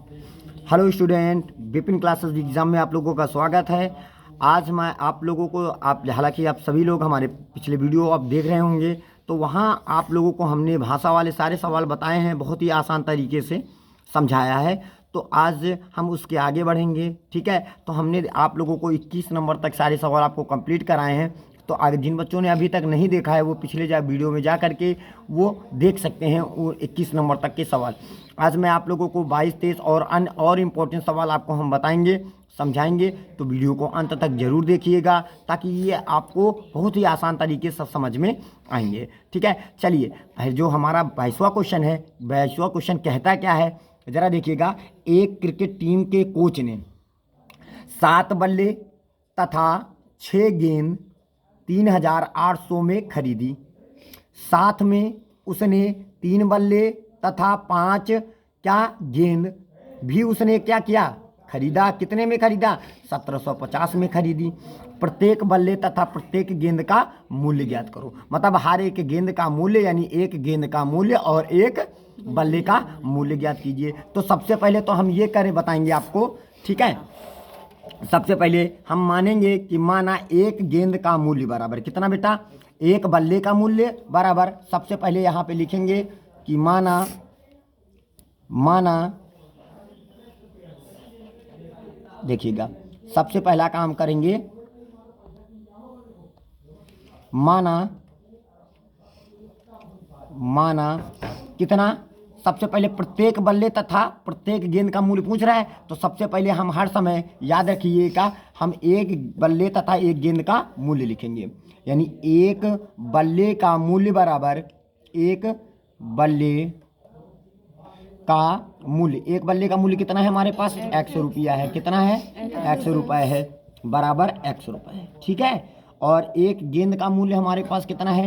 Hello student, Vipin classes exam में आप लोगों का स्वागत है। आज मैं आप लोगों को हालांकि आप सभी लोग हमारे पिछले वीडियो आप देख रहे होंगे, तो वहाँ आप लोगों को हमने भाषा वाले सारे सवाल बताए हैं, बहुत ही आसान तरीके से समझाया है। तो आज हम उसके आगे बढ़ेंगे, ठीक है। तो हमने आप लोगों को 21 नंबर तक सारे सवाल आपको कंप्लीट कराए हैं। तो आगे जिन बच्चों ने अभी तक नहीं देखा है वो पिछले वीडियो में जा करके वो देख सकते हैं वो 21 नंबर तक के सवाल। आज मैं आप लोगों को 22, 23 और अन्य और इम्पोर्टेंट सवाल आपको हम बताएंगे, समझाएंगे। तो वीडियो को अंत तक जरूर देखिएगा ताकि ये आपको बहुत ही आसान तरीके से समझ में आएंगे, ठीक है। चलिए, जो हमारा 22वां क्वेश्चन है, 22वां क्वेश्चन कहता क्या है ज़रा देखिएगा। एक क्रिकेट टीम के कोच ने 7 बल्ले तथा 6 गेंद 3800 में खरीदी। साथ में उसने 3 बल्ले तथा 5 क्या गेंद भी उसने क्या किया, खरीदा। कितने में खरीदा? 1750 में खरीदी। प्रत्येक बल्ले तथा प्रत्येक गेंद का मूल्य ज्ञात करो। मतलब हर एक गेंद का मूल्य, यानी एक गेंद का मूल्य और एक बल्ले का मूल्य ज्ञात कीजिए। तो सबसे पहले तो हम ये बताएंगे आपको, ठीक है। सबसे पहले हम मानेंगे कि माना एक गेंद का मूल्य बराबर कितना बेटा, एक बल्ले का मूल्य बराबर। सबसे पहले यहाँ पे लिखेंगे कि माना देखिएगा, सबसे पहला काम करेंगे, माना कितना। सबसे पहले प्रत्येक बल्ले तथा प्रत्येक गेंद का मूल्य पूछ रहा है, तो सबसे पहले हम हर समय याद रखिएगा, हम एक बल्ले तथा एक गेंद का मूल्य लिखेंगे। यानी एक बल्ले का मूल्य बराबर एक बल्ले का मूल्य, एक बल्ले का मूल्य कितना है हमारे पास? 100 रुपया है। कितना है? 100 रुपये है, बराबर 100 रुपये, ठीक है। और एक गेंद का मूल्य हमारे पास कितना है?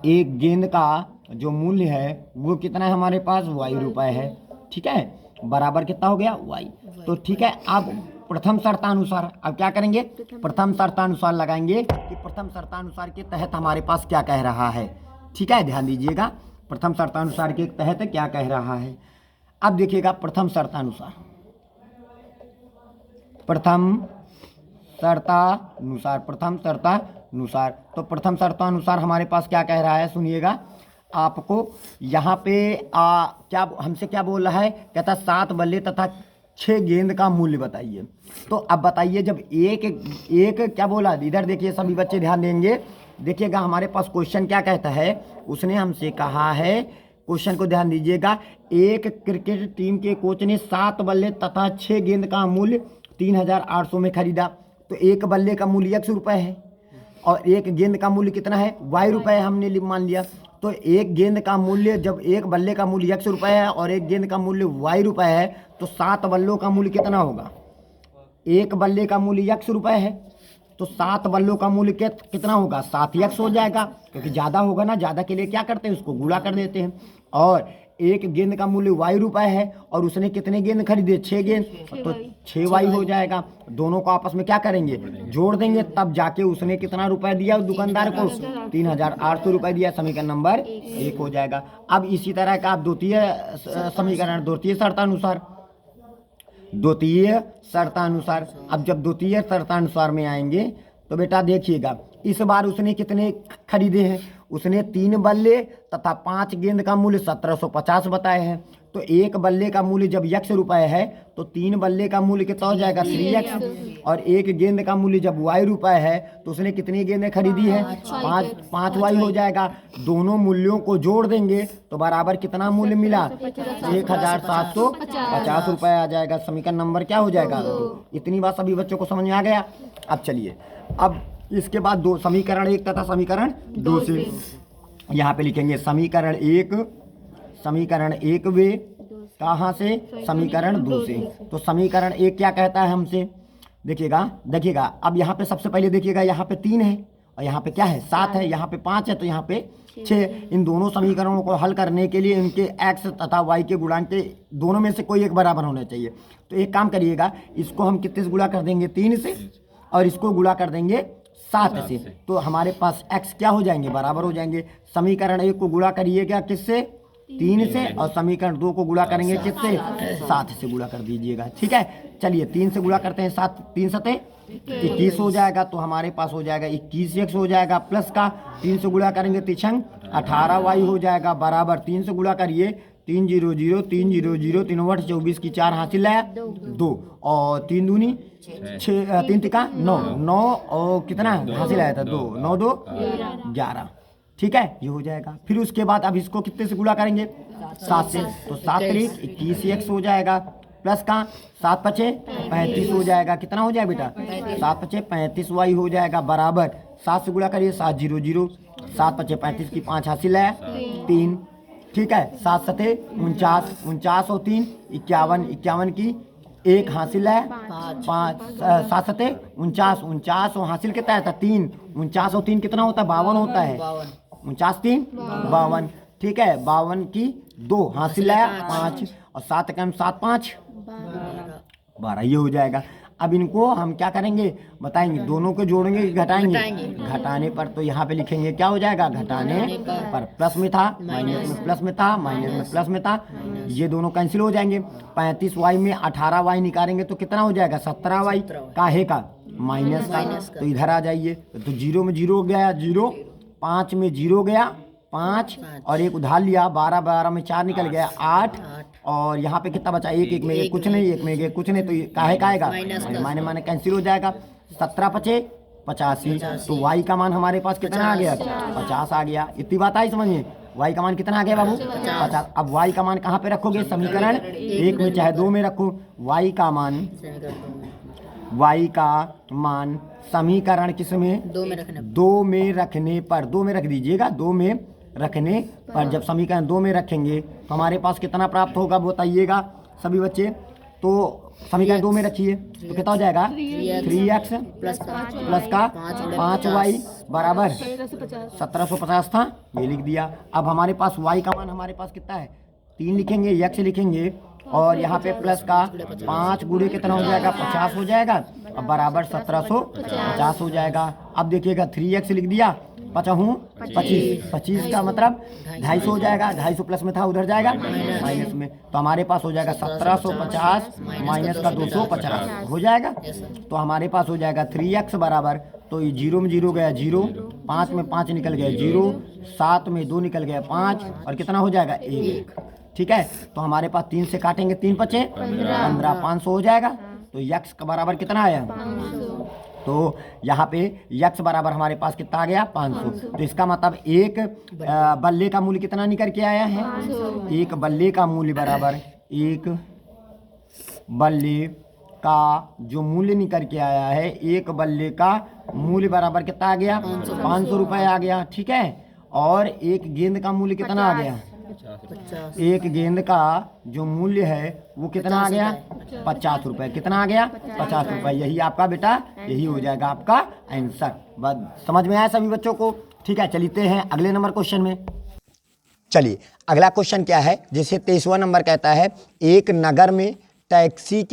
एक गेंद का जो मूल्य है वो कितना है हमारे पास? ₹y है, ठीक है। बराबर कितना हो गया? y। तो ठीक है, अब प्रथम शर्तानुसार अब क्या करेंगे? प्रथम शर्तानुसार लगाएंगे कि प्रथम शर्तानुसार के तहत हमारे पास क्या कह रहा है, ठीक है। ध्यान दीजिएगा, प्रथम शर्तानुसार के तहत क्या कह रहा है। अब देखिएगा, प्रथम शर्तानुसार तो प्रथम शर्तानुसार हमारे पास क्या कह रहा है, सुनिएगा। आपको यहाँ पे क्या हमसे क्या बोल रहा है? कहता 7 बल्ले तथा 6 गेंद का मूल्य बताइए। तो अब बताइए, जब एक क्या बोला, इधर देखिए सभी बच्चे ध्यान देंगे। देखिएगा हमारे पास क्वेश्चन क्या कहता है, उसने हमसे कहा है, क्वेश्चन को ध्यान दीजिएगा। एक क्रिकेट टीम के कोच ने 7 बल्ले तथा 6 गेंद का मूल्य 3800 में खरीदा। तो एक बल्ले का मूल्य 100 रुपये है और एक गेंद का मूल्य कितना है? ₹y हमने मान लिया। तो एक गेंद का मूल्य, जब एक बल्ले का मूल्य 100 रुपये है और एक गेंद का मूल्य ₹y है, तो 7 बल्लों का मूल्य कितना होगा? एक बल्ले का मूल्य 100 रुपये है, तो 7 बल्लों का मूल्य कितना होगा? 7x हो जाएगा, क्योंकि ज़्यादा होगा ना, ज़्यादा के लिए क्या करते हैं, उसको गुणा कर देते हैं। और एक गेंद का मूल्य ₹y है और उसने कितने गेंद खरीदे? 6 गेंद, तो 6y हो जाएगा। दोनों को आपस में क्या करेंगे? जोड़ देंगे, तब जाके उसने कितना रुपए दिया दुकानदार को? 3800 रुपये दिया। समीकरण नंबर 1 हो जाएगा। अब इसी तरह का आप द्वितीय समीकरण, द्वितीय शर्तानुसार। अब जब द्वितीय शर्तानुसार में आएंगे तो बेटा देखिएगा, इस बार उसने कितने खरीदे हैं? उसने 3 बल्ले तथा 5 गेंद का मूल्य 1750 बताए हैं। तो एक बल्ले का मूल्य जब 100 रुपये है तो 3 बल्ले का मूल्य कितना हो जाएगा? 3x। और एक गेंद का मूल्य जब y है तो उसने कितनी गेंदें खरीदी है? 5y हो जाएगा। दोनों मूल्यों को जोड़ देंगे तो बराबर कितना मूल्य मिला? 1750 रुपये आ जाएगा। समीकरण नंबर क्या हो जाएगा? इतनी बात सभी बच्चों को समझ में आ गया। अब चलिए, अब इसके बाद दो समीकरण 1 तथा समीकरण 2 से यहाँ पे लिखेंगे। समीकरण 1 वे कहाँ से? समीकरण 2 से। तो समीकरण 1 क्या कहता है हमसे? देखिएगा अब यहाँ पे सबसे पहले देखिएगा, यहाँ पे 3 है और यहाँ पे क्या है? 7 है। यहाँ पे 5 है तो यहाँ पे 6। इन दोनों समीकरणों को हल करने के लिए इनके x तथा y के गुणांक के दोनों में से कोई एक बराबर होना चाहिए। तो एक काम करिएगा, इसको हम कितने से गुणा कर देंगे? 3 से, और इसको गुणा कर देंगे 7 से। तो हमारे पास x क्या हो जाएंगे? बराबर हो जाएंगे। समीकरण 1 को गुणा करिएगा किससे? 3 से, और समीकरण 2 को गुणा करेंगे किससे? 7 से गुणा कर दीजिएगा। ठीक है, चलिए 3 से गुणा करते हैं। 7 3 सते 21 हो जाएगा, तो हमारे पास हो जाएगा 21x हो जाएगा, प्लस का 3 से गुणा करेंगे तिछंग 18y हो जाएगा, बराबर 3 से गुणा करिए 3 0 0 3 0 0 3 8 24 की 4 हासिल है 2, और 3 दूनी 6 3 तिका 9 9, और कितना हासिल आया था 2 9 2 11। ठीक है, ये हो जाएगा। फिर उसके बाद अब इसको कितने से गुणा करेंगे? 7 से, तो 7 3 21x हो जाएगा, प्लस का 7 5 35 हो जाएगा। कितना हो जाएगा बेटा? 7 5 35y हो जाएगा, बराबर 7 से गुणा करिए 7 0 0 7 5 35 की 5 हासिल है 3। ठीक है, 7 सते 49 49 और 3 51 51 की 1 हासिल है 5 7 सते 49 49 और हासिल कितना था 3 49 और 3 कितना होता है? 52 होता है। 49 3 52। ठीक है, 52 की 2 हासिल है 5, और 7 कम 7 5 12, ये हो जाएगा। अब इनको हम क्या करेंगे बताएंगे, दोनों को जोड़ेंगे कि घटाएंगे? घटाने पर, तो यहाँ पे लिखेंगे क्या हो जाएगा? घटाने पर प्लस में था, माइनस में प्लस में था, माइनस में प्लस में था, ये दोनों कैंसिल हो जाएंगे। 35y में 18y निकालेंगे तो कितना हो जाएगा? 17y काहे का? माइनस का, तो इधर आ जाइए, तो 0 में 0 गया 0, 5 में 0 गया 5, और एक उधार लिया 12 12 में 4 निकल गया 8, और यहाँ पे कितना बचा? 1 1 में 1 कुछ नहीं, 1 में 1 कुछ नहीं, तो ये काहे का आएगा? माने माने कैंसिल हो जाएगा। 17 5 85, तो y का मान हमारे पास कितना आ गया? 50 आ गया। इतनी बात आई समझ में? y का मान कितना आ गया बाबू? 50। अब y का मान कहाँ पे रखोगे? समीकरण 1 में चाहे 2 में रखो। y का मान समीकरण किस में? 2 में रखने पर, 2 में रख दीजिएगा, 2 में रखने पर जब समीकरण 2 में रखेंगे तो हमारे पास कितना प्राप्त होगा बताइएगा सभी बच्चे? तो समीकरण 2 में रखिए तो कितना हो जाएगा? 3x प्लस का 5y बराबर 1750 था, ये लिख दिया। अब हमारे पास y का मान हमारे पास कितना है? 3 लिखेंगे, x लिखेंगे, और यहाँ पे प्लस का 5 गुणे कितना हो जाएगा? 50 हो जाएगा, अब बराबर 1750 हो जाएगा। अब देखिएगा 3x लिख दिया, 25 का मतलब 250 हो जाएगा, 250 प्लस में था उधर जाएगा माइनस में, तो हमारे पास हो जाएगा 1750 माइनस का 250 हो जाएगा। तो हमारे पास हो जाएगा 3x बराबर, तो ये 0 में 0 गया 0, 5 में 5 निकल गया 0, 7 में 2 निकल गया 5, और कितना हो जाएगा? 1। ठीक है, तो हमारे पास 3 से काटेंगे 3 5 15, 500 हो जाएगा। तो x का बराबर कितना आया? तो यहाँ पे x बराबर हमारे पास कितना आ गया? 500। तो इसका मतलब एक बल्ले का मूल्य कितना निकल के आया है? एक बल्ले का मूल्य बराबर, एक बल्ले का जो मूल्य निकल के आया है, एक बल्ले का मूल्य बराबर कितना आ गया? 500 रुपये आ गया। ठीक है, और एक गेंद का मूल्य कितना आ गया? एक गेंद का जो मूल्य है वो कितना आ गया? 50 रुपये। कितना आ गया? 50 रुपये। यही आपका बेटा, यही हो जाएगा आपका आंसर। बस समझ में आया सभी बच्चों को? ठीक है, चलते हैं अगले नंबर क्वेश्चन में। चलिए अगला क्वेश्चन क्या है? जैसे 23वां नंबर कहता है, एक नगर में टैक्सी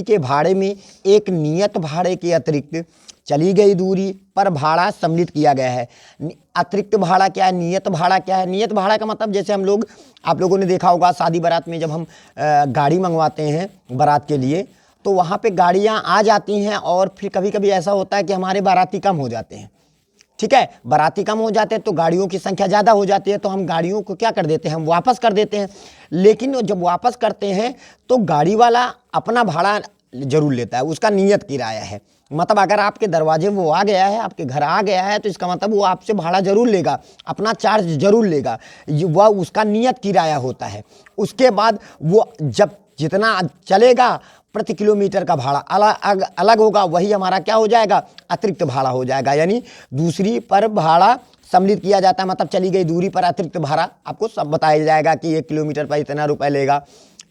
के भाड़े में एक नियत भाड़े के अतिरिक्त चली गई दूरी पर भाड़ा सम्मिलित किया गया है। अतिरिक्त भाड़ा क्या है? नियत भाड़ा क्या है? नियत भाड़ा का मतलब जैसे हम लोग, आप लोगों ने देखा होगा शादी बारात में जब हम गाड़ी मंगवाते हैं बारात के लिए, तो वहाँ पे गाड़ियाँ आ जाती हैं, और फिर कभी कभी ऐसा होता है कि हमारे बाराती कम हो जाते हैं। ठीक है, बाराती कम हो जाते हैं तो गाड़ियों की संख्या ज़्यादा हो जाती है, तो हम गाड़ियों को क्या कर देते हैं? हम वापस कर देते हैं। लेकिन जब वापस करते हैं तो गाड़ी वाला अपना भाड़ा जरूर लेता है, उसका नियत किराया है। मतलब अगर आपके दरवाजे वो आ गया है, आपके घर आ गया है, तो इसका मतलब वो आपसे भाड़ा जरूर लेगा, अपना चार्ज जरूर लेगा, वह उसका नियत किराया होता है। उसके बाद वो जब जितना चलेगा प्रति किलोमीटर का भाड़ा अलग होगा, वही हमारा क्या हो जाएगा? अतिरिक्त भाड़ा हो जाएगा। यानी दूसरी पर भाड़ा सम्मिलित किया जाता है, मतलब चली गई दूरी पर अतिरिक्त भाड़ा आपको सब बताया जाएगा कि 1 किलोमीटर पर इतना रुपए लेगा,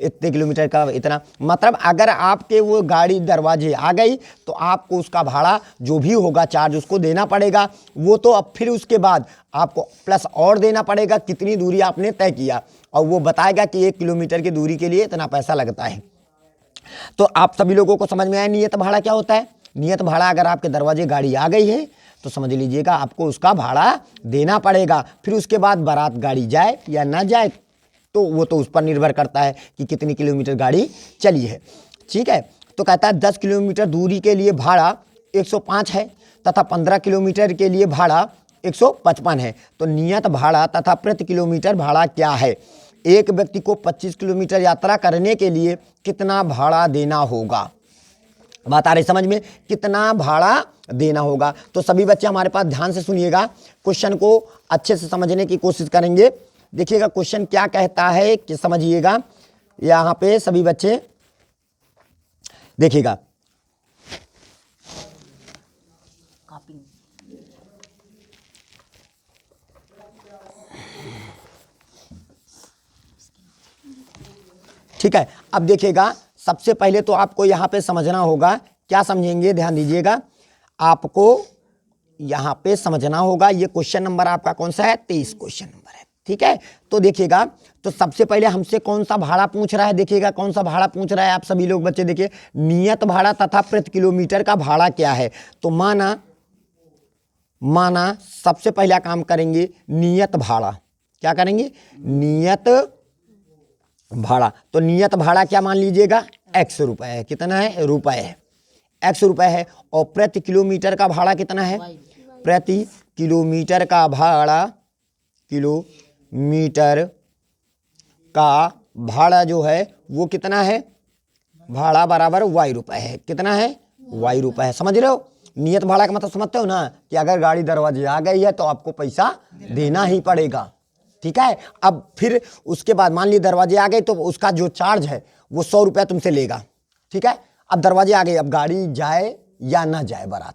इतने किलोमीटर का इतना। मतलब अगर आपके वो गाड़ी दरवाजे आ गई तो आपको उसका भाड़ा जो भी होगा चार्ज उसको देना पड़ेगा। वो तो अब फिर उसके बाद आपको प्लस और देना पड़ेगा कितनी दूरी आपने तय किया, और वो बताएगा कि 1 किलोमीटर की दूरी के लिए इतना पैसा लगता है। तो आप सभी लोगों को समझ में आया नियत भाड़ा क्या होता है? नियत भाड़ा, अगर आपके दरवाजे गाड़ी आ गई है तो समझ लीजिएगा आपको उसका भाड़ा देना पड़ेगा। फिर उसके बाद बारात गाड़ी जाए या ना जाए तो वो तो उस पर निर्भर करता है कि कितनी किलोमीटर गाड़ी चली है। ठीक है, तो कहता है 10 किलोमीटर दूरी के लिए भाड़ा 105 है तथा 15 किलोमीटर के लिए भाड़ा 155 है। तो नियत भाड़ा तथा प्रति किलोमीटर भाड़ा क्या है? एक व्यक्ति को 25 किलोमीटर यात्रा करने के लिए कितना भाड़ा देना होगा? बात आ रही समझ में? कितना भाड़ा देना होगा? तो सभी बच्चे हमारे पास ध्यान से सुनिएगा, क्वेश्चन को अच्छे से समझने की कोशिश करेंगे। देखिएगा क्वेश्चन क्या कहता है कि समझिएगा। यहाँ पे सभी बच्चे देखिएगा, ठीक है। अब देखिएगा सबसे पहले तो आपको यहाँ पे समझना होगा, क्या समझेंगे? ध्यान दीजिएगा, आपको यहाँ पे समझना होगा। ये क्वेश्चन नंबर आपका कौन सा है? 23 क्वेश्चन नंबर है। ठीक है, तो देखिएगा, तो सबसे पहले हमसे कौन सा भाड़ा पूछ रहा है? देखिएगा कौन सा भाड़ा पूछ रहा है आप सभी लोग बच्चे देखिए, नियत भाड़ा तथा प्रति किलोमीटर का भाड़ा क्या है। तो माना सबसे पहला काम करेंगे नियत भाड़ा। क्या करेंगे? नियत भाड़ा। तो नियत भाड़ा क्या मान लीजिएगा? x रुपए है। कितना है? रुपए है, x रुपए है। और प्रति किलोमीटर का भाड़ा कितना है? प्रति किलोमीटर का भाड़ा, किलोमीटर का भाड़ा जो है वो कितना है? भाड़ा बराबर y रुपए है। कितना है? y रुपए है। समझ रहे हो? नियत भाड़ा का मतलब समझते हो ना, कि अगर गाड़ी दरवाजे आ गई है तो आपको पैसा देना ही पड़ेगा। ठीक है, अब फिर उसके बाद मान ली दरवाजे आ गए तो उसका जो चार्ज है वो 100 रुपया तुमसे लेगा। ठीक है, अब दरवाजे आ गए, अब गाड़ी जाए या ना जाए बारात,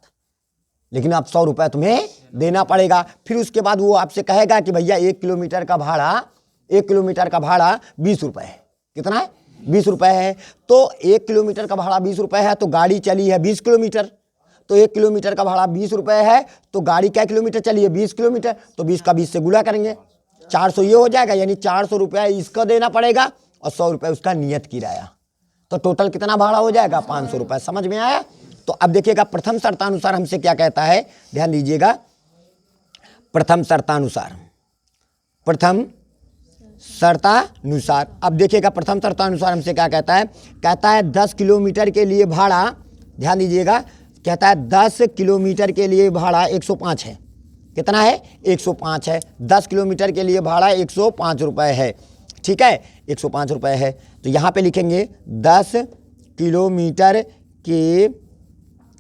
लेकिन अब 100 रुपया तुम्हें देना पड़ेगा। फिर उसके बाद वो आपसे कहेगा कि भैया 1 किलोमीटर का भाड़ा 20 रुपए है। कितना है? 20 रुपए है। तो 1 किलोमीटर का भाड़ा 20 रुपए है, तो गाड़ी चली है 20 किलोमीटर, तो 1 किलोमीटर का भाड़ा 20 रुपए है, तो गाड़ी क्या किलोमीटर चली है? 20 किलोमीटर। तो 20 का 20 से गुणा करेंगे, 400 ये हो जाएगा, यानी 400 रुपया इसका देना पड़ेगा और 100 रुपये उसका नियत किराया। तो टोटल कितना भाड़ा हो जाएगा? 500 रुपये। समझ में आया? तो अब देखिएगा प्रथम शर्तानुसार हमसे क्या कहता है, ध्यान दीजिएगा। प्रथम शर्तानुसार अब देखिएगा प्रथम शर्तानुसार हमसे क्या कहता है? कहता है 10 किलोमीटर के लिए भाड़ा, ध्यान दीजिएगा, कहता है 10 किलोमीटर के लिए भाड़ा 105 है। कितना है? 105 है। 10 किलोमीटर के लिए भाड़ा 105 रुपये है। ठीक है, 105 रुपये है। तो यहाँ पे लिखेंगे 10 किलोमीटर के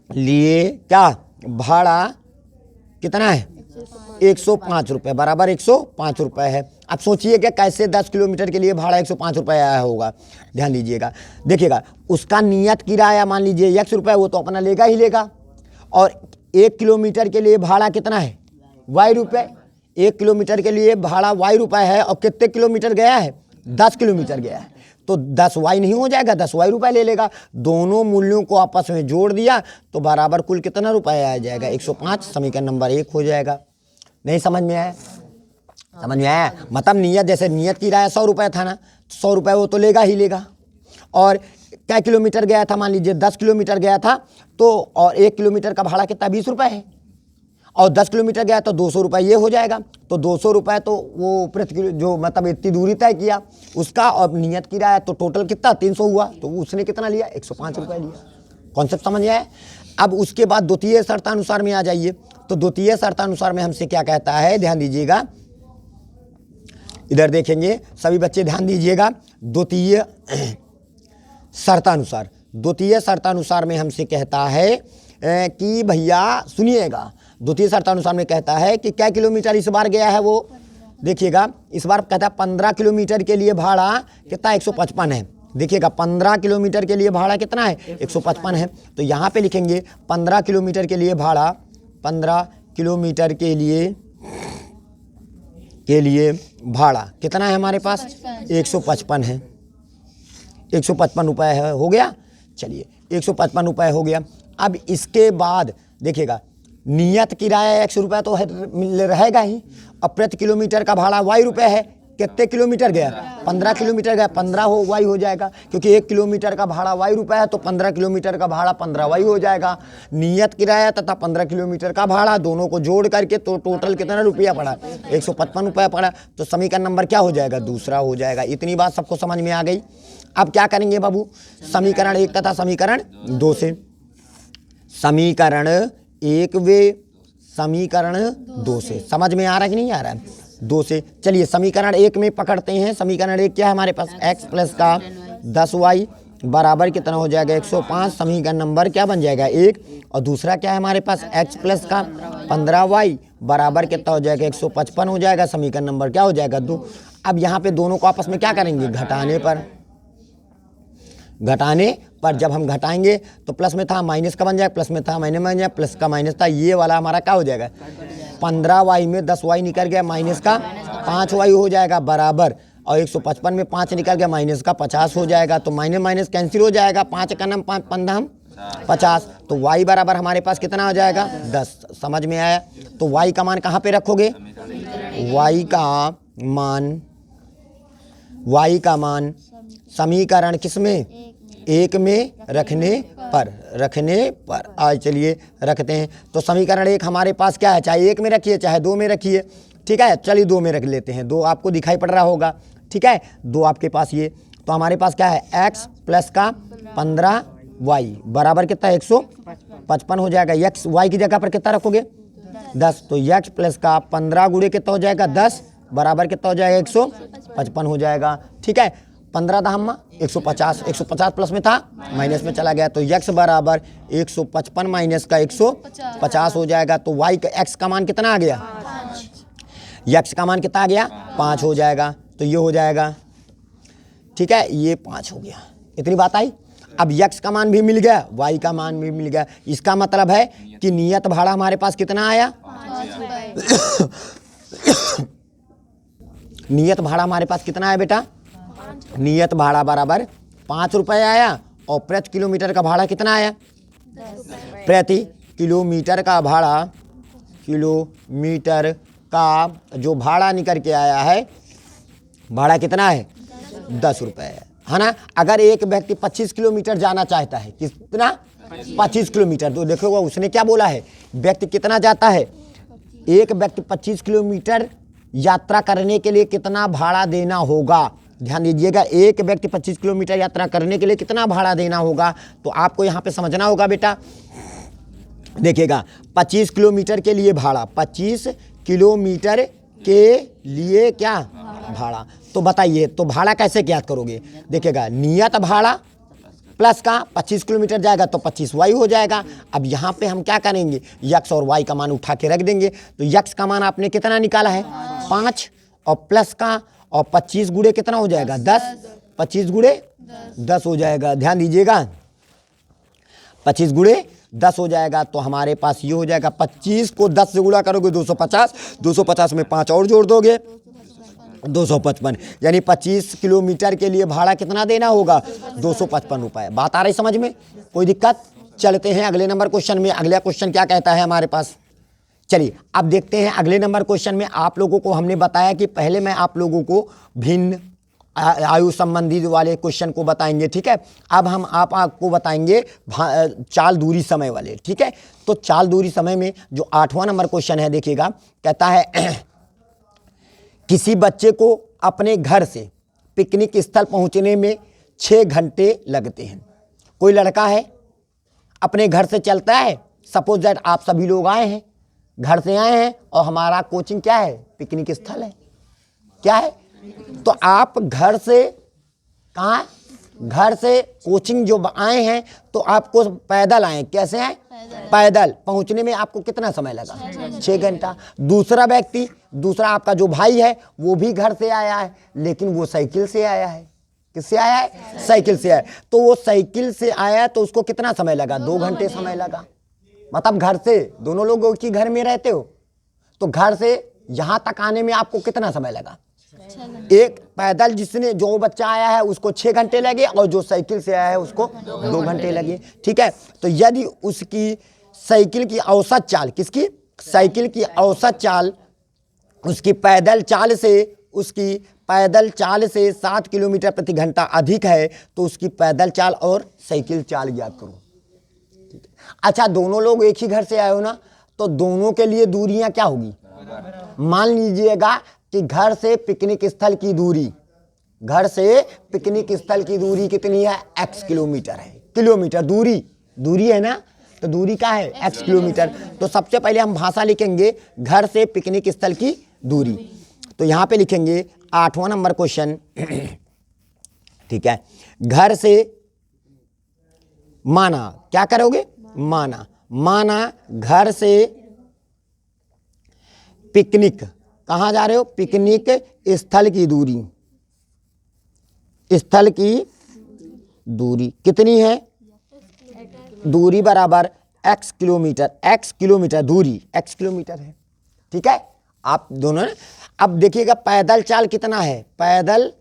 लिए क्या भाड़ा कितना है? 105 रुपये बराबर 105 रुपये है। अब सोचिए कि कैसे 10 किलोमीटर के लिए भाड़ा 105 रुपये आया होगा। ध्यान दीजिएगा, देखिएगा उसका नियत किराया मान लीजिए 1 रुपये, वो तो अपना लेगा ही लेगा। और 1 किलोमीटर के लिए भाड़ा कितना है? y रुपये। 1 किलोमीटर के लिए भाड़ा y रुपये है। और कितने किलोमीटर गया है? 10 किलोमीटर गया है। तो 10y नहीं हो जाएगा, 10y रुपये ले लेगा। दोनों मूल्यों को आपस में जोड़ दिया तो बराबर कुल कितना रुपया आ जाएगा? 105। समीकरण नंबर 1 हो जाएगा। नहीं समझ में आया? समझ में आया? मतलब नियत, जैसे नियत किराया 100 रुपये था ना, 100 रुपये वो तो लेगा ही लेगा। और क्या किलोमीटर गया था? मान लीजिए 10 किलोमीटर गया था, तो और 1 किलोमीटर का भाड़ा कितना? 20 रुपये है। और 10 किलोमीटर गया तो 200 रुपये ये हो जाएगा। तो 200 रुपये तो वो प्रति किलो जो मतलब इतनी दूरी तय किया उसका, और नियत किराया तो टोटल कितना? 300 हुआ। तो उसने कितना लिया? 105 रुपये लिया। कॉन्सेप्ट समझ आया? अब उसके बाद द्वितीय शर्तानुसार में आ जाइए। तो द्वितीय शर्तानुसार में हमसे क्या कहता है? ध्यान दीजिएगा, इधर देखेंगे सभी बच्चे, ध्यान दीजिएगा। द्वितीय शर्तानुसार में हमसे कहता है कि भैया सुनिएगा, द्वितीय शर्तानुसार में कहता है कि क्या किलोमीटर इस बार गया है? वो देखिएगा, इस बार कहता है 15 किलोमीटर के लिए भाड़ा कितना? 155 है। देखिएगा 15 किलोमीटर के लिए भाड़ा कितना है? 155 है। तो यहाँ पे लिखेंगे 15 किलोमीटर के लिए भाड़ा, 15 किलोमीटर के लिए भाड़ा कितना है हमारे पास? 155 है। 155 रुपये है, हो गया। चलिए 155 रुपये हो गया। अब इसके बाद देखिएगा नियत किराया 100 रुपये तो रहेगा ही, और प्रति किलोमीटर का भाड़ा y रुपये है, कितने किलोमीटर गया? 15 किलोमीटर गया। 15 हो वाई हो जाएगा, क्योंकि 1 किलोमीटर का भाड़ा वाई रुपया है, तो 15 किलोमीटर का भाड़ा 15 वाई हो जाएगा। नियत किराया तथा 15 किलोमीटर का भाड़ा दोनों को जोड़ करके तो टोटल कितना रुपया पड़ा? 155 रुपया पड़ा। तो समीकरण नंबर क्या हो जाएगा? दूसरा हो जाएगा। इतनी बात सबको समझ में आ गई। अब क्या करेंगे बाबू? समीकरण 1 तथा समीकरण 2 से। समीकरण 1 वे समीकरण 2 से समझ में आ रहा है कि नहीं आ रहा है? 2 से। चलिए समीकरण 1 में पकड़ते हैं। समीकरण 1 क्या है हमारे पास? x प्लस का 10y बराबर कितना हो जाएगा? 105। समीकरण नंबर क्या बन जाएगा? 1। और दूसरा क्या है हमारे पास? x प्लस का 15y बराबर कितना हो जाएगा? 155 हो जाएगा। समीकरण नंबर क्या हो जाएगा? 2। अब यहाँ पे दोनों को आपस में क्या करेंगे? घटाने पर जब हम घटाएंगे तो प्लस में था माइनस का बन जाएगा, प्लस में था माइनस बन जाएगा, प्लस का माइनस था, ये वाला हमारा क्या हो जाएगा? 15y में 10y निकल गया, माइनस का 5y हो जाएगा बराबर, और 155 में 5 निकल गया, माइनस का 50 हो जाएगा। तो माइनस माइनस कैंसिल हो जाएगा, 5 का नाम 15 50। तो y बराबर हमारे पास कितना हो जाएगा? 10। समझ में आया? तो y का मान कहाँ पे रखोगे? y का मान समीकरण किसमें? 1 में रखने पर। आज चलिए रखते हैं। तो समीकरण 1 हमारे पास क्या है? चाहे 1 में रखिए चाहे 2 में रखिए, ठीक है। चलिए 2 में रख लेते हैं। 2 आपको दिखाई पड़ रहा होगा, ठीक है। 2 आपके पास ये, तो हमारे पास क्या है? x प्लस का 15y बराबर कितना? 155 हो जाएगा। x y की जगह पर कितना रखोगे? 10। तो x प्लस का 15 गुणे कितना हो जाएगा? 10 बराबर कितना हो जाएगा? 155 हो जाएगा, ठीक है। 15 दहम्मा 150, 150 प्लस में था माइनस में चला गया, तो x बराबर 155 माइनस का 150 हो जाएगा। तो y का x का मान कितना आ गया? x का मान कितना आ गया? 5 हो जाएगा। तो ये हो जाएगा, ठीक है, ये 5 हो गया। इतनी बात आई। अब x का मान भी मिल गया, y का मान भी मिल गया। इसका मतलब है कि नियत भाड़ा हमारे पास कितना आया? नियत भाड़ा हमारे पास कितना है बेटा? नियत भाड़ा बराबर 5 रुपये आया। और प्रति किलोमीटर का भाड़ा कितना आया? प्रति किलोमीटर का भाड़ा, किलोमीटर का जो भाड़ा निकल के आया है, भाड़ा कितना है? 10 रुपये है ना। अगर एक व्यक्ति 25 किलोमीटर जाना चाहता है, कितना? 25 किलोमीटर। तो देखो उसने क्या बोला है? व्यक्ति कितना जाता है? एक व्यक्ति 25 किलोमीटर यात्रा करने के लिए कितना भाड़ा देना होगा? ध्यान दीजिएगा, एक व्यक्ति 25 किलोमीटर यात्रा करने के लिए कितना भाड़ा देना होगा? तो आपको यहाँ पे समझना होगा बेटा। देखिएगा, 25 किलोमीटर के लिए भाड़ा, 25 किलोमीटर के लिए क्या भाड़ा? तो बताइए, तो भाड़ा कैसे ज्ञात करोगे? देखिएगा, नियत भाड़ा प्लस का 25 किलोमीटर जाएगा तो 25 वाई हो जाएगा। अब यहाँ पे हम क्या करेंगे? यक्स और वाई का मान उठा के रख देंगे। तो यक्स का मान आपने कितना निकाला है? 5, और प्लस का, और 25 गुणे कितना हो जाएगा? 10। 25 गुणे 10 हो जाएगा। ध्यान दीजिएगा, 25 गुणे 10 हो जाएगा। तो हमारे पास ये हो जाएगा, 25 को 10 से गुणा करोगे 250, 250 में 5 और जोड़ दोगे 255, यानी 25 किलोमीटर के लिए भाड़ा कितना देना होगा? 255 रुपये। बात आ रही समझ में? कोई दिक्कत? चलते हैं अगले नंबर क्वेश्चन में। अगला क्वेश्चन क्या कहता है हमारे पास? चलिए अब देखते हैं अगले नंबर क्वेश्चन में। आप लोगों को हमने बताया कि पहले मैं आप लोगों को भिन्न आयु संबंधी वाले क्वेश्चन को बताएंगे, ठीक है। अब हम आपको बताएंगे चाल दूरी समय वाले, ठीक है। तो चाल दूरी समय में जो 8वां नंबर क्वेश्चन है, देखिएगा, कहता है किसी बच्चे को अपने घर से पिकनिक स्थल पहुंचने में 6 घंटे लगते हैं। कोई लड़का है, अपने घर से चलता है। सपोज दैट आप सभी लोग आए हैं, घर से आए हैं, और हमारा कोचिंग क्या है? पिकनिक स्थल है। क्या है? तो आप घर से, कहाँ? घर से कोचिंग जो आए हैं, तो आपको पैदल आए। कैसे आए? पैदल। पहुंचने में आपको कितना समय लगा? 6 घंटा। दूसरा व्यक्ति, दूसरा आपका जो भाई है, वो भी घर से आया है, लेकिन वो साइकिल से आया है। किससे आया है? साइकिल से आया। तो वो साइकिल से आया तो उसको कितना समय लगा? 2 घंटे समय लगा। मतलब घर से, दोनों लोग की घर में रहते हो, तो घर से यहां तक आने में आपको कितना समय लगा? एक पैदल जिसने, जो बच्चा आया है, उसको 6 घंटे लगे, और जो साइकिल से आया है उसको 2 घंटे लगे, ठीक है। तो यदि उसकी साइकिल की औसत चाल, किसकी? साइकिल की औसत चाल उसकी पैदल चाल से उसकी पैदल चाल से 7 किलोमीटर प्रति घंटा अधिक है तो उसकी पैदल चाल और साइकिल चाल ज्ञात करो। ठीक है। अच्छा, दोनों लोग एक ही घर से आए हो ना, तो दोनों के लिए दूरियां क्या होगी? मान लीजिएगा कि घर से पिकनिक स्थल की दूरी, घर से पिकनिक स्थल की दूरी कितनी है? x किलोमीटर है। किलोमीटर दूरी है ना, तो दूरी क्या है? x kilometre. तो सबसे पहले हम भाषा लिखेंगे घर से पिकनिक स्थल की दूरी। तो यहां पे लिखेंगे 8वां नंबर क्वेश्चन। ठीक है, घर से माना, क्या करोगे? माना घर से पिकनिक, कहां जा रहे हो? पिकनिक स्थल की दूरी, स्थल की दूरी कितनी है? दूरी बराबर x किलोमीटर, दूरी x किलोमीटर है। ठीक है, आप दोनों ने अब देखिएगा पैदल चाल कितना है? पैदल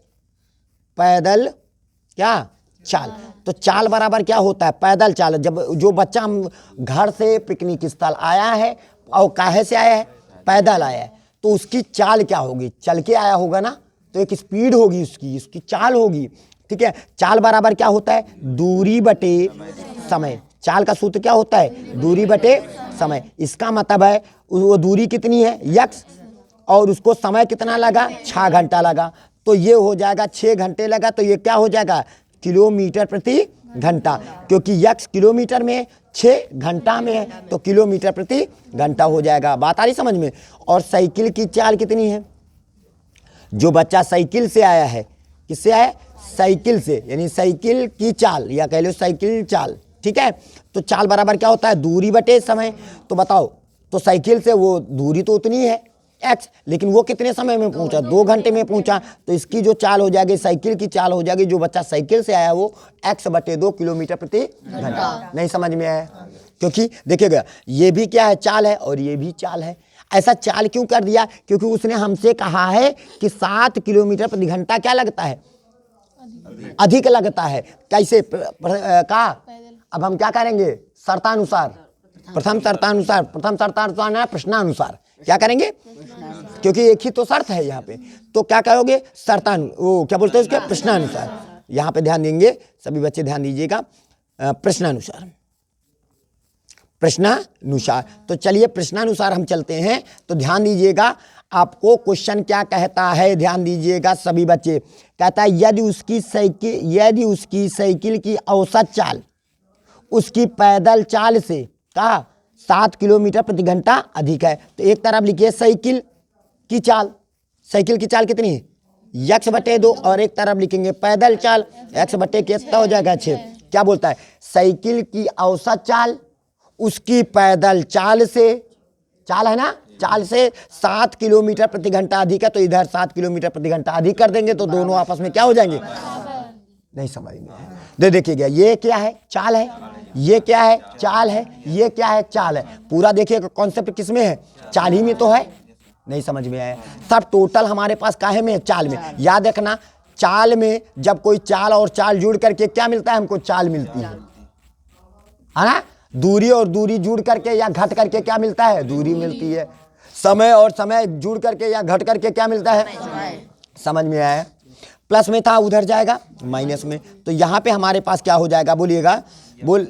क्या चाल, तो चाल बराबर क्या होता है? पैदल चाल। जब जो बच्चा हम घर से पिकनिक स्थल आया है और काहे से आया है? पैदल आया है, तो उसकी चाल क्या होगी? चल के आया होगा ना, तो एक स्पीड होगी उसकी चाल होगी। ठीक है, चाल बराबर क्या होता है? दूरी बटे समय। चाल का सूत्र क्या होता है? दूरी बटे समय। इसका मतलब है वो दूरी कितनी है? x, और उसको समय कितना लगा? 6 घंटा लगा, तो ये हो जाएगा 6 घंटे लगा, तो ये क्या हो जाएगा? किलोमीटर प्रति घंटा, क्योंकि x किलोमीटर में 6 घंटा में है, तो किलोमीटर प्रति घंटा हो जाएगा। बात आ रही समझ में? और साइकिल की चाल कितनी है? जो बच्चा साइकिल से आया है, किससे आया? साइकिल से, यानी साइकिल की चाल या कह लो साइकिल चाल। ठीक है, तो चाल बराबर क्या होता है? दूरी बटे समय। तो बताओ, तो साइकिल से वो दूरी तो उतनी है x, लेकिन वो कितने समय में पहुंचा? 2 घंटे में पहुंचा, तो इसकी जो चाल हो जाएगी, साइकिल की चाल हो जाएगी, जो बच्चा साइकिल से आया वो x बटे 2 किलोमीटर प्रति घंटा। नहीं समझ में आया? क्योंकि देखिएगा ये भी क्या है? चाल है, और ये भी चाल है। ऐसा चाल क्यों कर दिया? क्योंकि उसने हमसे कहा है कि 7 किलोमीटर प्रति घंटा क्या लगता है? अधिक लगता है। कैसे कहा? अब हम क्या करेंगे? शर्तानुसार, प्रथम शर्तानुसार ना प्रश्नानुसार क्या करेंगे? क्योंकि एक ही तो शर्त है यहाँ पे, तो क्या करोगे? वो क्या बोलते हैं उसके? प्रश्नानुसार। यहाँ पे ध्यान देंगे, सभी बच्चे ध्यान दीजिएगा, प्रश्नानुसार। तो चलिए प्रश्नानुसार हम चलते हैं। तो ध्यान दीजिएगा, आपको क्वेश्चन क्या कहता है, ध्यान दीजिएगा सभी बच्चे। कहता है यदि उसकी साइकिल की औसत चाल उसकी पैदल चाल से कहा 7 किलोमीटर प्रति घंटा अधिक है, तो एक तरफ लिखिए साइकिल की चाल। साइकिल की चाल कितनी है? x बटे 2, और एक तरफ लिखेंगे पैदल चाल, x बटे कितना हो जाएगा? 6। क्या बोलता है? साइकिल की औसत चाल उसकी पैदल चाल से, चाल है ना, चाल से 7 किलोमीटर प्रति घंटा अधिक है, तो इधर 7 किलोमीटर प्रति घंटा अधिक कर देंगे, तो दोनों आपस में क्या हो जाएंगे? नहीं समझ में? देखिएगा ये क्या है? चाल है। ये क्या है? चाल है। ये क्या है? चाल है। पूरा देखिएगा कॉन्सेप्ट किस में है? चाल ही में तो है। नहीं समझ में आया? सब टोटल हमारे पास काहे में है? चाल में। याद रखना, चाल में जब कोई चाल और चाल जुड़ करके क्या मिलता है? हमको चाल मिलती है ना। दूरी और दूरी जुड़ करके या घट करके क्या मिलता है? दूरी मिलती है। समय और समय जुड़ करके या घट करके क्या मिलता है? समझ में आया? प्लस में था, उधर जाएगा माइनस में, तो यहाँ पे हमारे पास क्या हो जाएगा? बोलिएगा, बोल।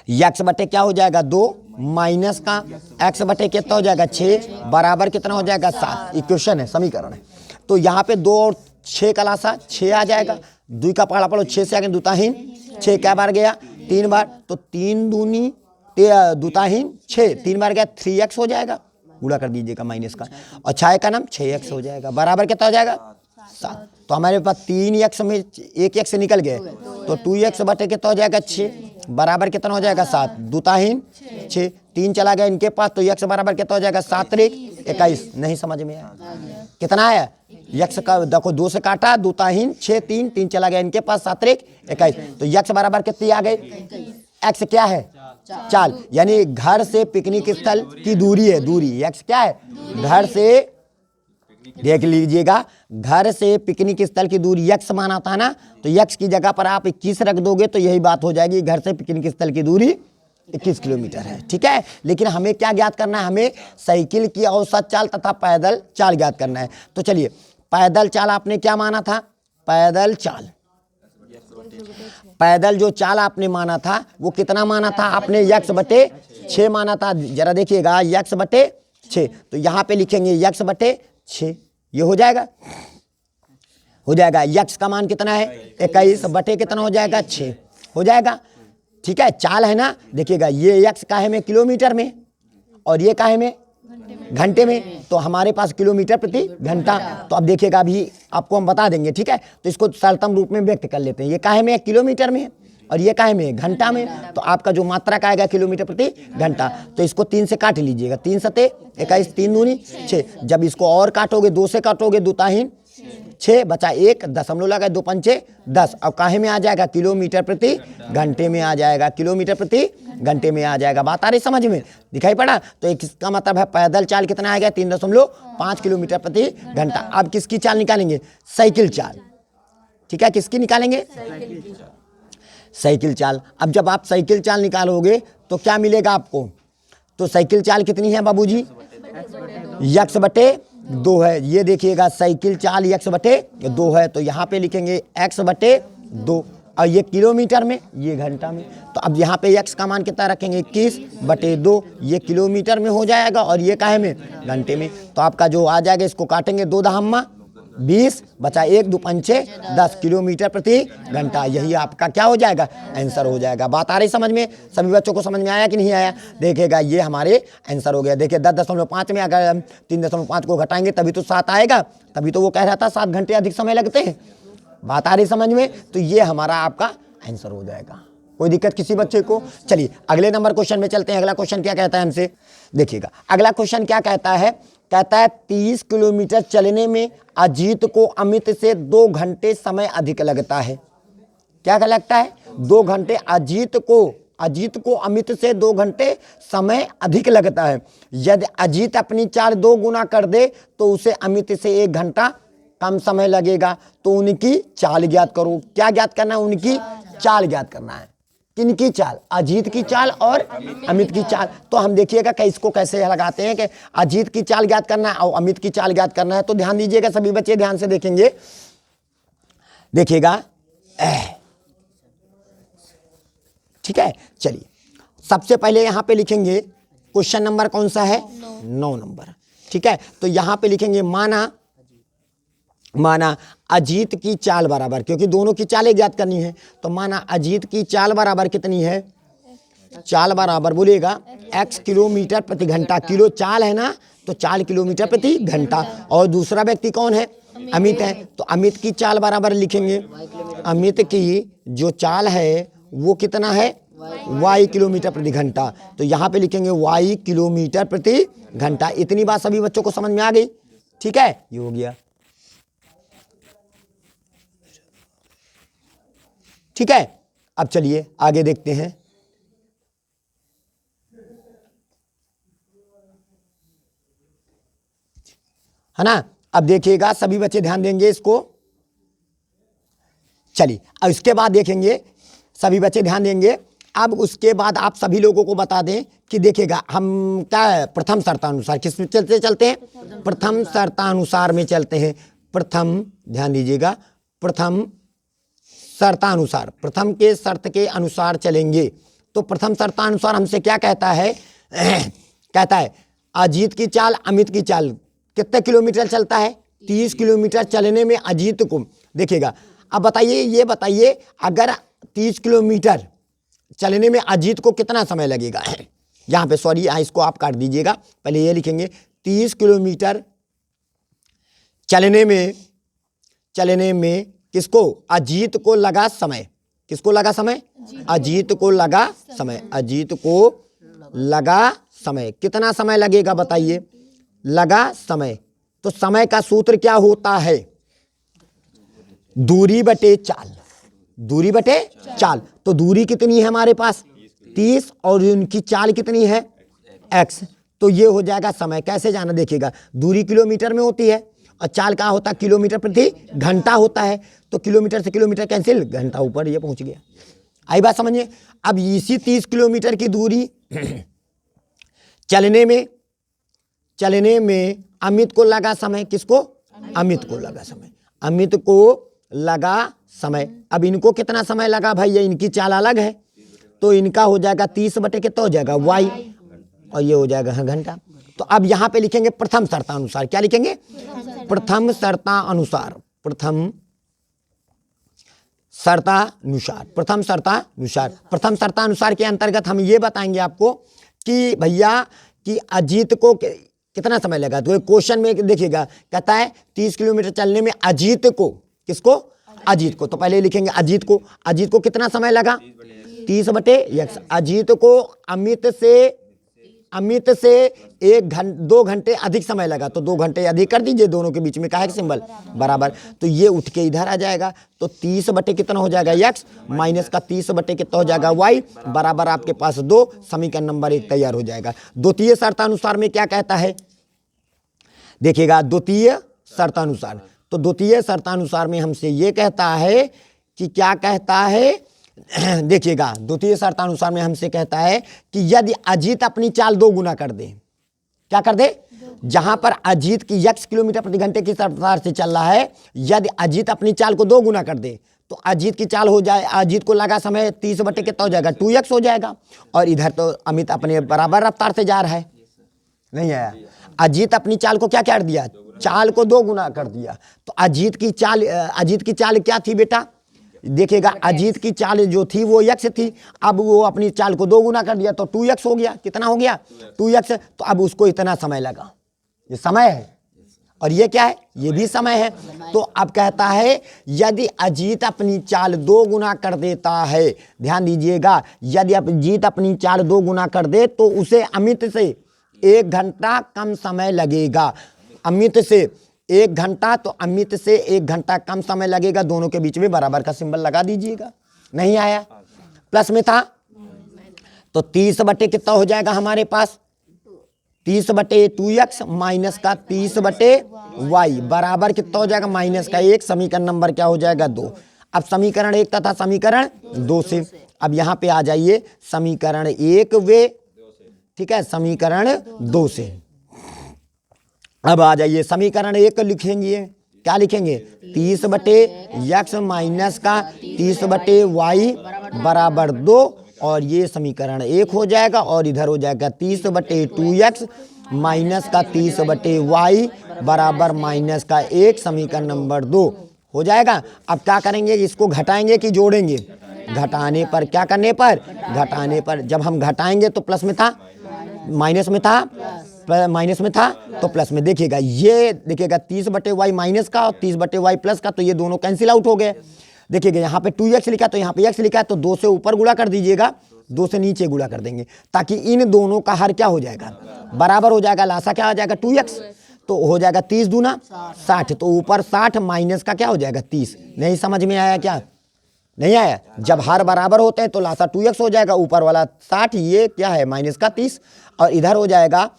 x बटे क्या हो जाएगा? 2 माइनस का x बटे कितना हो जाएगा? 6 बराबर कितना हो जाएगा? 7। इक्वेशन है, समीकरण है। तो यहाँ पे 2 और 6 का लासा 6 आ जाएगा। 2 का पढ़ा पढ़ो, 6 से आगे दुताहीन 6 क्या बार गया? 3 बार, तो 3 दूनी दुताहीन 6, 3 बार गया 3x हो जाएगा। गुणा कर दीजिएगा माइनस का, और 6 का नाम 6x हो जाएगा, बराबर कितना हो जाएगा? 7। तो हमारे पास 3x में 1x निकल गए, तो 2x बटे कितना हो जाएगा? 6 बराबर कितना हो जाएगा? 7। दुताहीन 6, 3 चला गया इनके पास, तो x बराबर कितना हो जाएगा? 7 × 21। नहीं समझ में आया? कितना है? x का देखो 2 से काटा, दुताहीन 6, 3 चला गया इनके पास, 7 × 21, तो x बराबर कितनी आ गई? x क्या है? चाल, यानी घर से पिकनिक स्थल की दूरी है। दूरी x क्या है? घर से, देख लीजिएगा, घर से पिकनिक स्थल की दूरी x माना था ना, तो x की जगह पर आप 21 रख दोगे तो यही बात हो जाएगी। घर से पिकनिक स्थल की दूरी 21 किलोमीटर है। ठीक है, लेकिन हमें क्या ज्ञात करना है, हमें साइकिल की औसत चाल तथा पैदल चाल ज्ञात करना है। तो चलिए, पैदल चाल आपने क्या माना था, पैदल चाल, पैदल जो चाल आपने माना था वो कितना माना था आपने, x/6 माना था। जरा देखिएगा, x/6, तो यहाँ पे लिखेंगे x/6, ये हो जाएगा, हो जाएगा। x का मान कितना है 21 बटे कितना हो जाएगा 6 हो जाएगा। ठीक है, चाल है ना, देखिएगा ये x का है में किलोमीटर में और ये का है में घंटे में, तो हमारे पास किलोमीटर प्रति घंटा। तो अब देखिएगा, अभी आपको हम बता देंगे। ठीक है, तो इसको सरलतम रूप में व्यक्त कर लेते हैं। ये काहे में, किलोमीटर में, और ये काहे में, घंटा में। तो आपका जो मात्रा का आएगा किलोमीटर प्रति घंटा, तो इसको 3 से काट लीजिएगा, 3 सते 21, 3 दूनी 6। जब इसको और काटोगे, 2 से काटोगे, 2 ताहीन 6 बचा 1, दशमलव लगा, 2 पंचे 10। अब काहे में आ जाएगा, किलोमीटर प्रति घंटे में आ जाएगा, किलोमीटर प्रति घंटे में आ जाएगा। बात आ रही समझ में, दिखाई पड़ा। तो इसका मतलब है पैदल चाल कितना आएगा, 3.5 किलोमीटर प्रति घंटा। अब किसकी चाल निकालेंगे, साइकिल चाल। ठीक है, किसकी निकालेंगे, साइकिल चाल। अब जब आप साइकिल चाल निकालोगे तो क्या मिलेगा आपको, तो साइकिल चाल कितनी है बाबूजी, x/2 है। ये देखिएगा, साइकिल चाल x/2 है, तो यहाँ पे लिखेंगे x/2, और ये किलोमीटर में, ये घंटा में। तो अब यहाँ पे x का मान कितना रखेंगे, 21/2, ये किलोमीटर में हो जाएगा और ये काहे में, घंटे में। तो आपका जो आ जाएगा, इसको काटेंगे, 2 दहम्मा 20 बचा 1, 2 पंचे 10 किलोमीटर प्रति घंटा। यही आपका क्या हो जाएगा, आंसर हो जाएगा। बात आ रही समझ में, सभी बच्चों को समझ में आया कि नहीं आया। देखिएगा, ये हमारे आंसर हो गया। देखिए 10.5 में अगर 3.5 को घटाएंगे तभी तो 7 आएगा, तभी तो वो कह रहा था 7 घंटे अधिक समय लगते हैं। बात आ रही समझ में, तो ये हमारा आपका आंसर हो जाएगा। कोई दिक्कत किसी बच्चे को। चलिए अगले नंबर क्वेश्चन में चलते हैं। अगला क्वेश्चन क्या कहता है हमसे, देखिएगा अगला क्वेश्चन क्या कहता है, कहता है 30 किलोमीटर चलने में अजीत को अमित से 2 घंटे समय अधिक लगता है। क्या लगता है, 2 घंटे। अजीत को अमित से 2 घंटे समय अधिक लगता है। यदि अजीत अपनी चाल 2 गुना कर दे तो उसे अमित से 1 घंटा कम समय लगेगा। तो उनकी चाल ज्ञात करो। क्या ज्ञात करना है, उनकी चाल ज्ञात करना है। किनकी चाल, अजीत की चाल और अमित की चाल। तो हम देखिएगा कि इसको कैसे लगाते हैं कि अजीत की चाल ज्ञात करना है और अमित की चाल ज्ञात करना है। तो ध्यान दीजिएगा, सभी बच्चे ध्यान से देखेंगे। देखिएगा, ठीक है। चलिए सबसे पहले यहां पे लिखेंगे, क्वेश्चन नंबर कौन सा है, 9 नंबर। ठीक है, तो यहां पे लिखेंगे माना अजीत की चाल बराबर, क्योंकि दोनों की चालें ज्ञात करनी है। तो माना अजीत की चाल बराबर कितनी है, चाल बराबर बोलिएगा x किलोमीटर प्रति घंटा। किलो चाल है ना, तो चाल किलोमीटर प्रति घंटा। और दूसरा व्यक्ति कौन है, अमित है। तो अमित की चाल बराबर लिखेंगे, अमित की जो चाल है वो कितना है, y किलोमीटर प्रति घंटा। तो यहाँ पे लिखेंगे y किलोमीटर प्रति घंटा। इतनी बात सभी बच्चों को समझ में आ गई। ठीक है, ये हो गया। ठीक है, अब चलिए आगे देखते हैं। है ना, अब देखिएगा सभी बच्चे ध्यान देंगे इसको। चलिए अब इसके बाद देखेंगे, सभी बच्चे ध्यान देंगे। अब उसके बाद आप सभी लोगों को बता दें कि देखिएगा हम क्या है, प्रथम शर्तानुसार किस में चलते हैं, प्रथम शर्तानुसार में चलते हैं। प्रथम, ध्यान दीजिएगा, प्रथम शर्तानुसार, प्रथम के शर्त के अनुसार चलेंगे। तो प्रथम शर्तानुसार हमसे क्या कहता है, कहता है अजीत की चाल अमित की चाल कितने किलोमीटर चलता है, 30 किलोमीटर चलने में अजीत को। देखिएगा, अब बताइए, ये बताइए अगर 30 किलोमीटर चलने में अजीत को कितना समय लगेगा। यहाँ पे सॉरी, यहाँ इसको आप काट दीजिएगा, पहले ये लिखेंगे 30 किलोमीटर चलने में किसको, अजीत को लगा समय। किसको लगा समय, अजीत को लगा समय। अजीत को लगा समय, कितना समय लगेगा बताइए, लगा समय। तो समय का सूत्र क्या होता है, दूरी बटे चाल। दूरी बटे चाल। तो दूरी कितनी है हमारे पास 30 और उनकी चाल कितनी है x। तो ये हो जाएगा समय। कैसे जाना, देखिएगा दूरी किलोमीटर में होती है और चाल का होता है किलोमीटर प्रति घंटा होता है। तो किलोमीटर से किलोमीटर कैंसिल, घंटा ऊपर ये पहुंच गया। आई बात समझिए। अब इसी 30 किलोमीटर की दूरी चलने में अमित को लगा समय, किसको? अमित को लगा समय, अमित को लगा समय। अब इनको कितना समय लगा भाई, ये इनकी चाल अलग है, तो इनका हो जाएगा 30 बटे कितना हो जाएगा y, और ये हो जाएगा घंटा। तो अब यहाँ पे लिखेंगे प्रथम शर्तानुसार। क्या लिखेंगे? प्रथम शर्तानुसार, प्रथम शर्तानुसार, प्रथम शर्तानुसार। प्रथम शर्तानुसार के अंतर्गत हम ये बताएंगे आपको कि भैया कि अजीत को कितना समय लगा। तो क्वेश्चन में देखिएगा, कहता है 30 किलोमीटर चलने में अजीत को, किसको? अजीत को। तो पहले लिखेंगे अजीत को, अजीत को कितना समय लगा? 30 बटे x। अजीत को अमित से 2 घंटे अधिक समय लगा, तो 2 घंटे अधिक कर दीजिए, दोनों के बीच में क्या है सिंबल बराबर, तो ये उठ के इधर आ जाएगा। तो 30 बटे कितना हो जाएगा x माइनस का 30 बटे कितना हो जाएगा y बराबर आपके पास 2, समीकरण नंबर 1 तैयार हो जाएगा। द्वितीय शर्तानुसार में क्या कहता है देखिएगा, द्वितीय शर्तानुसार। तो द्वितीय शर्तानुसार में हमसे ये कहता है कि क्या कहता है देखिएगा, द्वितीय शर्तानुसार में हमसे कहता है कि यदि अजीत अपनी चाल 2 गुना कर दे, क्या कर दे? जहां पर अजीत की x किलोमीटर प्रति घंटे की रफ्तार से चल रहा है, यदि अजीत अपनी चाल को 2 गुना कर दे तो अजीत की चाल हो जाए, अजीत को लगा समय 30 बटे कितना हो जाएगा? 2x हो जाएगा। और इधर तो अमित अपने बराबर रफ्तार से जा रहा है, नहीं आया। अजीत अपनी चाल को क्या कर दिया? चाल को 2 गुना कर दिया। तो अजीत की चाल क्या थी बेटा? देखिएगा, अजीत की चाल जो थी वो x थी, अब वो अपनी चाल को 2 गुना कर दिया तो 2x हो गया। कितना हो गया? 2x। तो अब उसको इतना समय लगा, ये समय है, और ये क्या है? ये भी समय है। तो अब कहता है यदि अजीत अपनी चाल 2 गुना कर देता है, ध्यान दीजिएगा, यदि अजीत अपनी चाल 2 गुना कर दे तो उसे अमित से 1 घंटा कम समय लगेगा। अमित से 1 घंटा, तो अमित से 1 घंटा कम समय लगेगा, दोनों के बीच में बराबर का सिंबल लगा दीजिएगा। नहीं आया? प्लस में था तो 30 बटे कितना हो जाएगा हमारे पास? 30 बटे 2x माइनस का 30 बटे y बराबर कितना हो जाएगा? माइनस का 1। समीकरण नंबर क्या हो जाएगा? 2। अब समीकरण 1 तथा समीकरण 2 से अब यहाँ पे आ जाइए, समीकरण 1 वे, ठीक है, समीकरण 2 से अब आ जाइए। समीकरण 1 लिखेंगे, क्या लिखेंगे? 30 बटे x माइनस का 30 बटे y बराबर 2, और ये समीकरण 1 हो जाएगा, और इधर हो जाएगा 30 बटे 2x माइनस का 30 बटे y बराबर माइनस का 1, समीकरण नंबर 2 हो जाएगा। अब क्या करेंगे? इसको घटाएंगे कि जोड़ेंगे? घटाने पर, क्या करने पर? घटाने पर। जब हम घटाएंगे तो प्लस में था, माइनस में था, माइनस में था तो प्लस में। देखिएगा, ये देखिएगा 30 बटे y माइनस का और 30 बटे y प्लस का, तो ये दोनों कैंसिल आउट हो गए। देखिएगा यहाँ पे 2x लिखा तो यहाँ पे x लिखा है, तो 2 से ऊपर गुणा कर दीजिएगा, 2 से नीचे गुणा कर देंगे, ताकि इन दोनों का हर क्या हो जाएगा? बराबर हो जाएगा। लासा क्या हो जाएगा? 2x, तो हो जाएगा 30 दूना 60, तो ऊपर 60 माइनस का क्या हो जाएगा? 30। नहीं समझ में आया क्या? नहीं आया? जब हर बराबर होते हैं तो लासा 2x हो जाएगा, ऊपर वाला 60, ये क्या है? माइनस का 30, और इधर हो जाएगा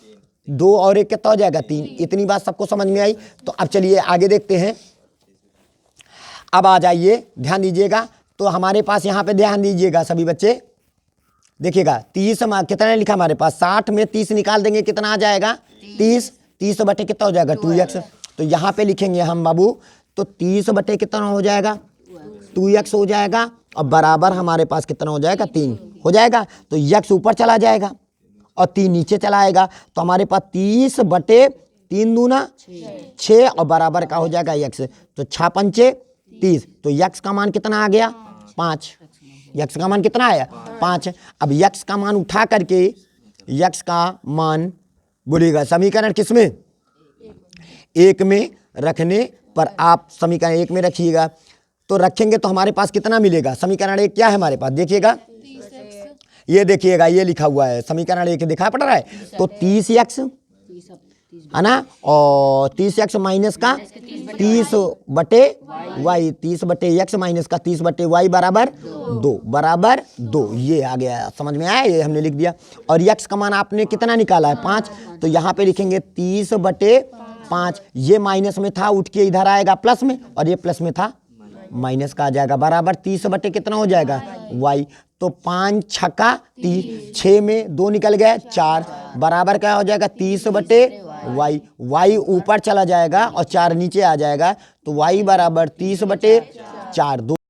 2 और 1 कितना हो जाएगा? 3। इतनी बात सबको समझ में आई? तो अब चलिए आगे देखते हैं। अब आ जाइए, ध्यान दीजिएगा, तो हमारे पास यहाँ पे ध्यान दीजिएगा सभी बच्चे, देखिएगा 30 कितना लिखा हमारे पास? 60 में 30 निकाल देंगे, कितना आ जाएगा? 30। 30 बटे कितना हो जाएगा? 2x। तो यहाँ पे लिखेंगे हम बाबू, तो 30 बटे कितना हो जाएगा? 2x हो जाएगा, और बराबर हमारे पास कितना हो जाएगा? 3 हो जाएगा। तो x ऊपर चला जाएगा और 3 नीचे चला आएगा, तो हमारे पास 30 बटे 3 दूना 6, और बराबर का हो जाएगा x। तो 6 पंचे 30, तो x का मान कितना आ गया? 5। x का मान कितना आया? 5। अब x का मान उठा करके, x का मान बोलिएगा समीकरण किस में? 1 में रखने पर आप समीकरण 1 में रखिएगा, तो रखेंगे तो हमारे पास कितना मिलेगा? समीकरण 1 क्या है हमारे पास? देखिएगा, ये देखिएगा, ये लिखा हुआ है समीकरण 1 दिखाई पड़ रहा है, तो 30x है ना, और 30x माइनस का 30 बटे y, 30 बटे x माइनस का 30 बटे y बराबर 2, बराबर 2। ये आ गया, समझ में आया? ये हमने लिख दिया। और x का मान आपने कितना निकाला है? 5, तो यहाँ पे लिखेंगे 30 बटे 5। ये माइनस में था, उठ के इधर आएगा प्लस में, और ये प्लस में था माइनस का आ जाएगा, बराबर 30 बटे कितना हो जाएगा y। तो 5 छक्का 30, 6 में 2 निकल गए 4, बराबर क्या हो जाएगा 30 बटे y। y ऊपर चला जाएगा और 4 नीचे आ जाएगा, तो y बराबर 30 बटे 4।